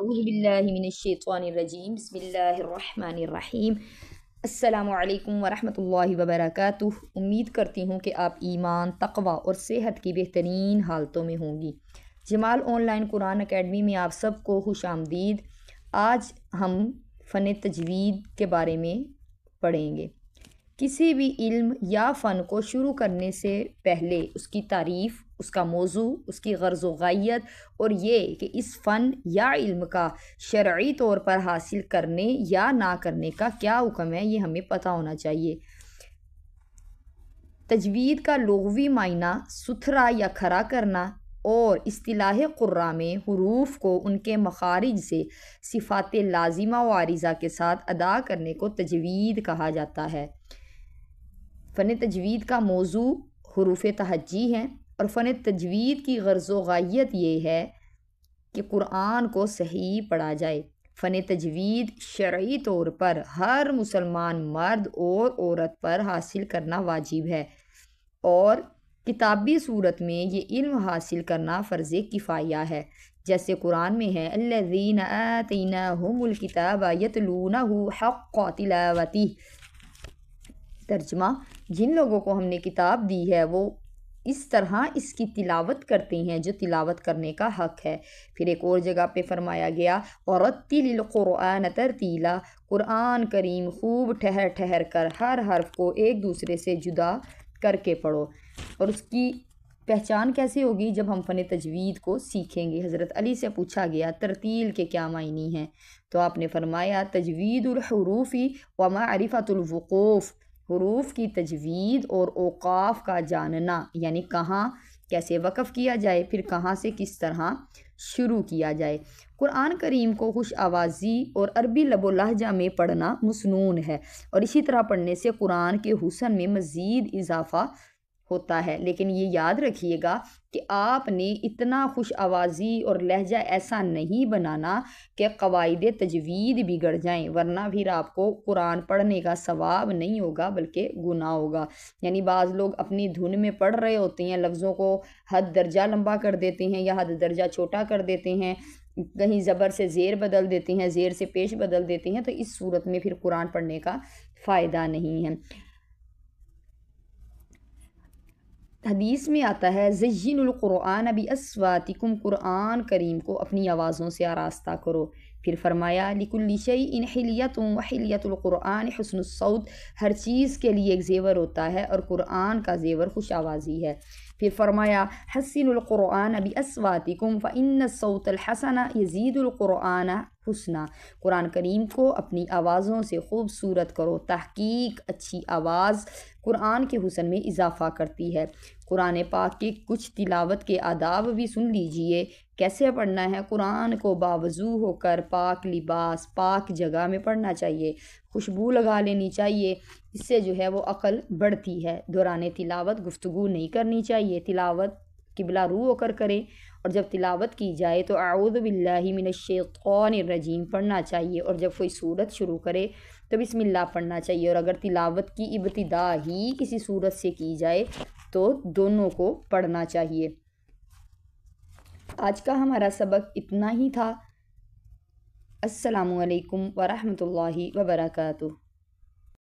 اعوذ باللہ من الشیطان الرجیم بسم اللہ الرحمن الرحیم۔ السلام علیکم ورحمۃ اللہ وبرکاتہ۔ امید کرتی ہوں کہ آپ ایمان، تقوی اور صحت کی بہترین حالتوں میں ہوں گی۔ جمال آن لائن قرآن اکیڈمی میں آپ سب کو خوش آمدید۔ آج ہم فن تجوید کے بارے میں پڑھیں گے۔ کسی بھی علم یا فن کو شروع کرنے سے پہلے اس کی تعریف، اس کا موضوع، اس کی غرض و غایت اور یہ کہ اس فن یا علم کا شرعی طور پر حاصل کرنے یا نہ کرنے کا کیا حکم ہے، یہ ہمیں پتہ ہونا چاہیے۔ تجوید کا لغوی معنی ستھرا یا کھڑا کرنا اور اصطلاح قراء میں حروف کو ان کے مخارج سے صفات لازمہ و عارضہ کے ساتھ ادا کرنے کو تجوید کہا جاتا ہے۔ فن تجوید کا موضوع حروف تہجی ہیں اور فن تجوید کی غرض و غایت یہ ہے کہ قرآن کو صحیح پڑھا جائے۔ فن تجوید شرعی طور پر ہر مسلمان مرد اور عورت پر حاصل کرنا واجب ہے اور کتابی صورت میں یہ علم حاصل کرنا فرض کفایہ ہے، جیسے قرآن میں ہے الذین آتیناہم الکتاب یتلونہ حق تلاوتہ۔ ترجمہ: جن لوگوں کو ہم نے کتاب دی ہے وہ اس طرح اس کی تلاوت کرتے ہیں جو تلاوت کرنے کا حق ہے۔ پھر ایک اور جگہ پہ فرمایا گیا وَرَتِّلِ الْقُرْآنَ تَرْتِیلًا، قرآن کریم خوب ٹھہر ٹھہر کر ہر حرف کو ایک دوسرے سے جدا کر کے پڑھو۔ اور اس کی پہچان کیسے ہوگی؟ جب ہم فن تجوید کو سیکھیں گے۔ حضرت علی سے پوچھا گیا ترتیل کے کیا معنی ہیں، تو آپ نے فرمایا تجوید الحروف و معرفت الوقوف، حروف کی تجوید اور اوقاف کا جاننا، یعنی کہاں کیسے وقف کیا جائے، پھر کہاں سے کس طرح شروع کیا جائے۔ قرآن کریم کو خوش آوازی اور عربی لب و لہجہ میں پڑھنا مسنون ہے اور اسی طرح پڑھنے سے قرآن کے حسن میں مزید اضافہ ہوتا ہے، لیکن یہ یاد رکھیے گا کہ آپ نے اتنا خوش آوازی اور لہجہ ایسا نہیں بنانا کہ قواعد تجوید بگڑ جائیں، ورنہ پھر آپ کو قرآن پڑھنے کا ثواب نہیں ہوگا بلکہ گناہ ہوگا۔ یعنی بعض لوگ اپنی دھن میں پڑھ رہے ہوتے ہیں، لفظوں کو حد درجہ لمبا کر دیتے ہیں یا حد درجہ چھوٹا کر دیتے ہیں، کہیں زبر سے زیر بدل دیتے ہیں، زیر سے پیش بدل دیتے ہیں، تو اس صورت میں پھر قرآن پڑھنے کا فائدہ نہیں ہے۔ حدیث میں آتا ہے زین القرآن باصواتکم، قرآن کریم کو اپنی آوازوں سے آراستہ کرو۔ پھر فرمایا لکل شیء حلیۃ وحلیۃ القرآن حسن الصوت، ہر چیز کے لیے ایک زیور ہوتا ہے اور قرآن کا زیور خوش آوازی ہے۔ پھر فرمایا حسن القرآن باصواتکم فإن الصوت الحسن یزید القرآن حسنا، قرآن کریم کو اپنی آوازوں سے خوبصورت کرو، تحقیق اچھی آواز قرآن کے حسن میں اضافہ کرتی ہے۔ قرآن پاک کے کچھ تلاوت کے آداب بھی سن لیجئے۔ کیسے پڑھنا ہے؟ قرآن کو باوضو ہو کر پاک لباس، پاک جگہ میں پڑھنا چاہیے، خوشبو لگا لینی چاہیے، اس سے جو ہے وہ عقل بڑھتی ہے۔ دوران تلاوت گفتگو نہیں کرنی چاہیے، تلاوت قبلہ رو ہو کر کریں، اور جب تلاوت کی جائے تو اعوذ باللہ من الشیطان الرجیم پڑھنا چاہیے، اور جب کوئی سورت شروع کرے تو بسم اللہ پڑھنا چاہیے، اور اگر تلاوت کی ابتدا ہی کسی سورت سے کی جائے تو دونوں کو پڑھنا چاہیے۔ آج کا ہمارا سبق اتنا ہی تھا۔ السلام علیکم ورحمۃ اللہ وبرکاتہ۔